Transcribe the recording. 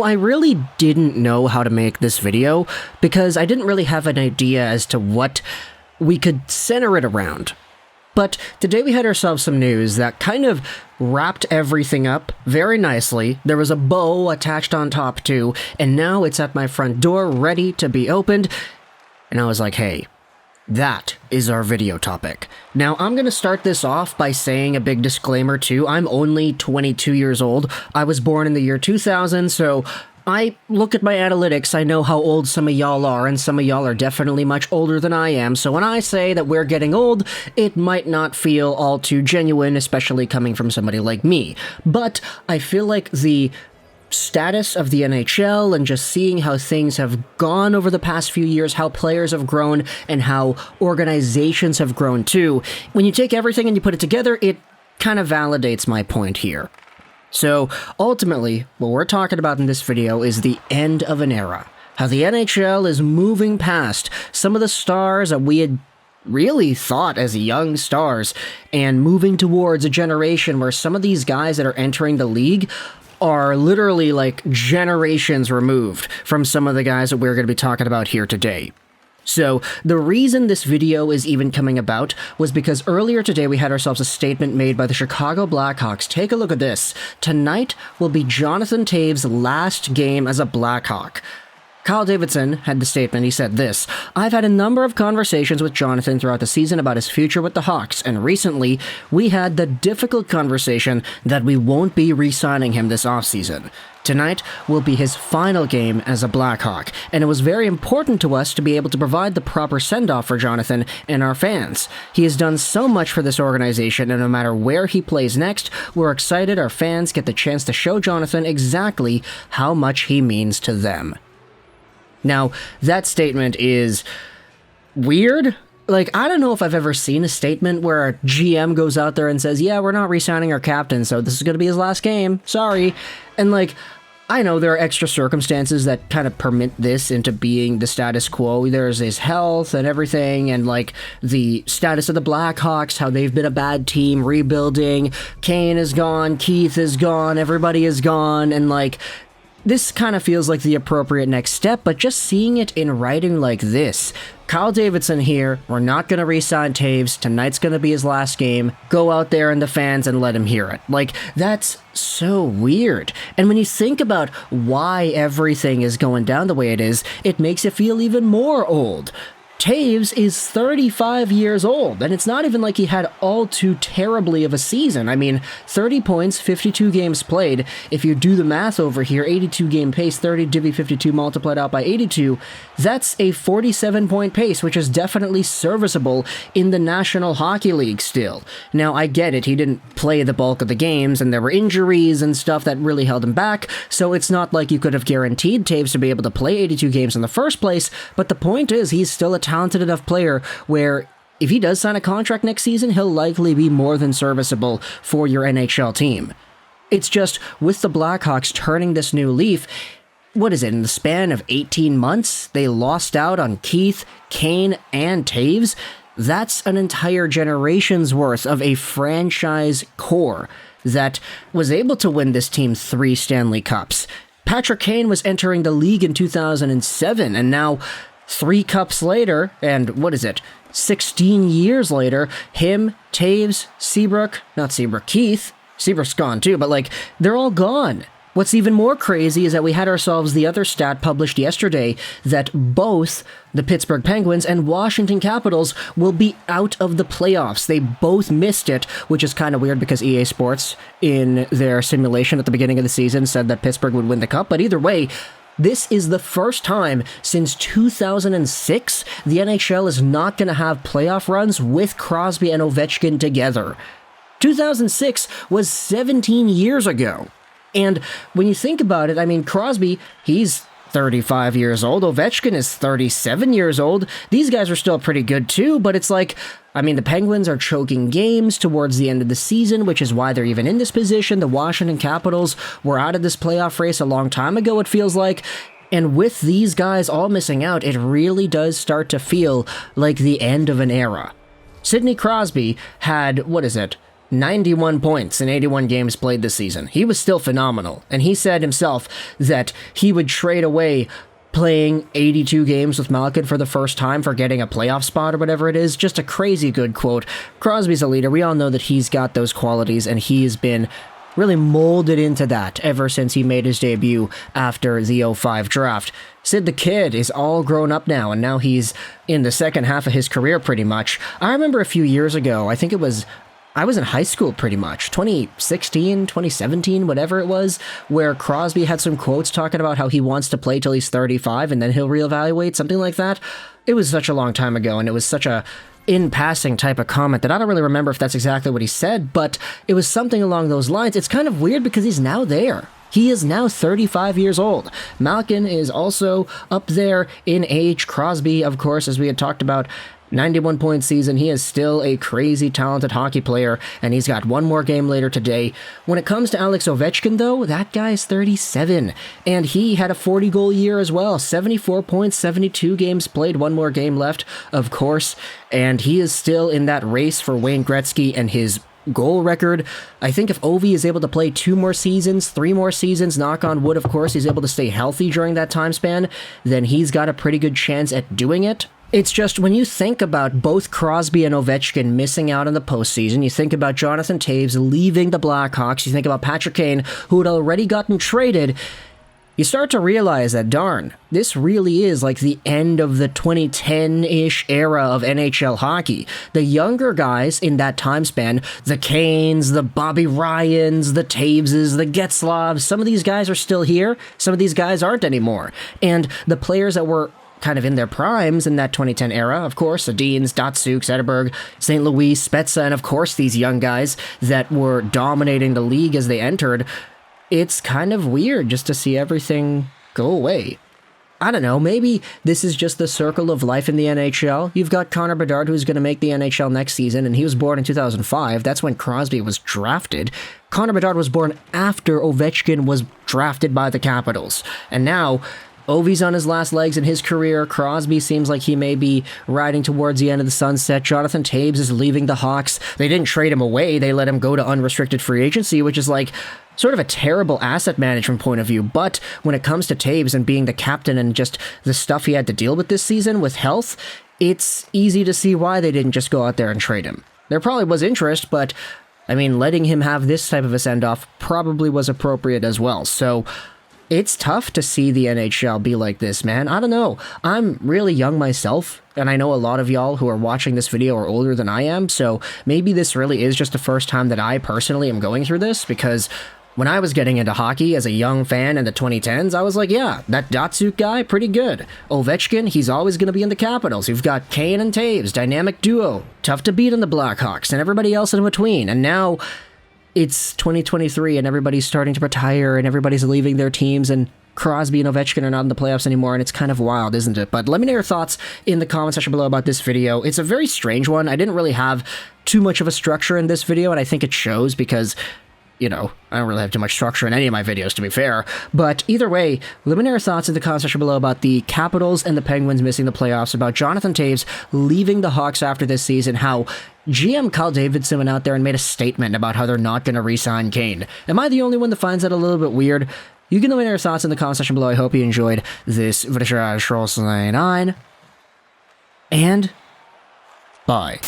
I really didn't know how to make this video because I didn't really have an idea as to what we could center it around. But today we had ourselves some news that kind of wrapped everything up very nicely. There was a bow attached on top too, and now it's at my front door ready to be opened. And I was like, hey, that is our video topic. Now, I'm going to start this off by saying a big disclaimer too. I'm only 22 years old. I was born in the year 2000, so I look at my analytics, I know how old some of y'all are, and some of y'all are definitely much older than I am, so when I say that we're getting old, it might not feel all too genuine, especially coming from somebody like me. But I feel like the status of the NHL and just seeing how things have gone over the past few years, how players have grown and how organizations have grown too, when you take everything and you put it together, it kind of validates my point here. So ultimately, what we're talking about in this video is the end of an era. How the NHL is moving past some of the stars that we had really thought as young stars and moving towards a generation where some of these guys that are entering the league are literally like generations removed from some of the guys that we're going to be talking about here today. So, the reason this video is even coming about was because earlier today we had ourselves a statement made by the Chicago Blackhawks. Take a look at this. Tonight will be Jonathan Toews' last game as a Blackhawk. Kyle Davidson had the statement. He said this: "I've had a number of conversations with Jonathan throughout the season about his future with the Hawks, and recently we had the difficult conversation that we won't be re-signing him this offseason. Tonight will be his final game as a Blackhawk, and it was very important to us to be able to provide the proper send-off for Jonathan and our fans. He has done so much for this organization, and no matter where he plays next, we're excited our fans get the chance to show Jonathan exactly how much he means to them." Now, that statement is weird. Like, I don't know if I've ever seen a statement where a GM goes out there and says, yeah, we're not re-signing our captain, so this is going to be his last game. Sorry. And, like, I know there are extra circumstances that kind of permit this into being the status quo. There's his health and everything, and, like, the status of the Blackhawks, how they've been a bad team, rebuilding. Kane is gone, Keith is gone, everybody is gone, and, like, this kind of feels like the appropriate next step, but just seeing it in writing like this. Kyle Davidson here, we're not going to re-sign Toews, tonight's going to be his last game, go out there in the fans and let him hear it. Like, that's so weird. And when you think about why everything is going down the way it is, it makes it feel even more old. Toews is 35 years old, and it's not even like he had all too terribly of a season. I mean, 30 points, 52 games played. If you do the math over here, 82 game pace, 30 divvy 52 multiplied out by 82, that's a 47-point pace, which is definitely serviceable in the National Hockey League still. Now, I get it, he didn't play the bulk of the games, and there were injuries and stuff that really held him back, so it's not like you could have guaranteed Toews to be able to play 82 games in the first place, but the point is, he's still a talented enough player where if he does sign a contract next season, he'll likely be more than serviceable for your NHL team. It's just, with the Blackhawks turning this new leaf, what is it, in the span of 18 months, they lost out on Keith, Kane, and Toews? That's an entire generation's worth of a franchise core that was able to win this team 3 Stanley Cups. Patrick Kane was entering the league in 2007, and now 3 cups later, and what is it, 16 years later, him, Toews, Keith, Seabrook's gone too, but like, they're all gone. What's even more crazy is that we had ourselves the other stat published yesterday that both the Pittsburgh Penguins and Washington Capitals will be out of the playoffs. They both missed it, which is kind of weird because EA Sports, in their simulation at the beginning of the season, said that Pittsburgh would win the cup, but either way, this is the first time since 2006 the NHL is not going to have playoff runs with Crosby and Ovechkin together. 2006 was 17 years ago. And when you think about it, I mean, Crosby, he's 35 years old. Ovechkin is 37 years old. These guys are still pretty good too, but it's like, I mean, the Penguins are choking games towards the end of the season, which is why they're even in this position. The Washington Capitals were out of this playoff race a long time ago, it feels like. And with these guys all missing out, it really does start to feel like the end of an era. Sidney Crosby had, 91 points in 81 games played this season. He was still phenomenal, and he said himself that he would trade away playing 82 games with Malkin for the first time for getting a playoff spot or whatever it is. Just a crazy good quote. Crosby's a leader. We all know that he's got those qualities, and he's been really molded into that ever since he made his debut after the 05 draft. Sid the Kid is all grown up now, and now he's in the second half of his career pretty much. I remember a few years ago, I was in high school pretty much, 2016, 2017, whatever it was, where Crosby had some quotes talking about how he wants to play till he's 35 and then he'll reevaluate, something like that. It was such a long time ago, and it was such a in-passing type of comment that I don't really remember if that's exactly what he said, but it was something along those lines. It's kind of weird because he's now there. He is now 35 years old. Malkin is also up there in age. Crosby, of course, as we had talked about, 91-point season. He is still a crazy talented hockey player, and he's got one more game later today. When it comes to Alex Ovechkin, though, that guy's 37, and he had a 40-goal year as well. 74 points, 72 games played, one more game left, of course, and he is still in that race for Wayne Gretzky and his goal record. I think if Ovi is able to play 2 more seasons, 3 more seasons, knock on wood, of course, he's able to stay healthy during that time span, then he's got a pretty good chance at doing it. It's just when you think about both Crosby and Ovechkin missing out on the postseason, you think about Jonathan Toews leaving the Blackhawks, you think about Patrick Kane, who had already gotten traded, you start to realize that, darn, this really is like the end of the 2010-ish era of NHL hockey. The younger guys in that time span, the Kanes, the Bobby Ryans, the Taveses, the Getzlavs, some of these guys are still here, some of these guys aren't anymore. And the players that were kind of in their primes in that 2010 era, of course, the Deans, Datsuk, Zetterberg, St. Louis, Spezza, and of course these young guys that were dominating the league as they entered. It's kind of weird just to see everything go away. I don't know, maybe this is just the circle of life in the NHL. You've got Connor Bedard, who's going to make the NHL next season, and he was born in 2005. That's when Crosby was drafted. Connor Bedard was born after Ovechkin was drafted by the Capitals. And now Ovi's on his last legs in his career. Crosby seems like he may be riding towards the end of the sunset. Jonathan Toews is leaving the Hawks. They didn't trade him away. They let him go to unrestricted free agency, which is like sort of a terrible asset management point of view. But when it comes to Toews and being the captain and just the stuff he had to deal with this season with health, it's easy to see why they didn't just go out there and trade him. There probably was interest, but I mean, letting him have this type of a send-off probably was appropriate as well. So it's tough to see the NHL be like this, man. I don't know. I'm really young myself, and I know a lot of y'all who are watching this video are older than I am, so maybe this really is just the first time that I personally am going through this, because when I was getting into hockey as a young fan in the 2010s, I was like, yeah, that Datsuk guy, pretty good. Ovechkin, he's always going to be in the Capitals. You've got Kane and Toews, dynamic duo, tough to beat in the Blackhawks, and everybody else in between, and now it's 2023 and everybody's starting to retire and everybody's leaving their teams and Crosby and Ovechkin are not in the playoffs anymore, and it's kind of wild, isn't it? But let me know your thoughts in the comment section below about this video. It's a very strange one. I didn't really have too much of a structure in this video, and I think it shows because, you know, I don't really have too much structure in any of my videos, to be fair. But either way, let me know your thoughts in the comment section below about the Capitals and the Penguins missing the playoffs, about Jonathan Toews leaving the Hawks after this season, how GM Carl Davidson went out there and made a statement about how they're not going to re-sign Kane. Am I the only one that finds that a little bit weird? You can let me know your thoughts in the comment section below. I hope you enjoyed this video. And bye.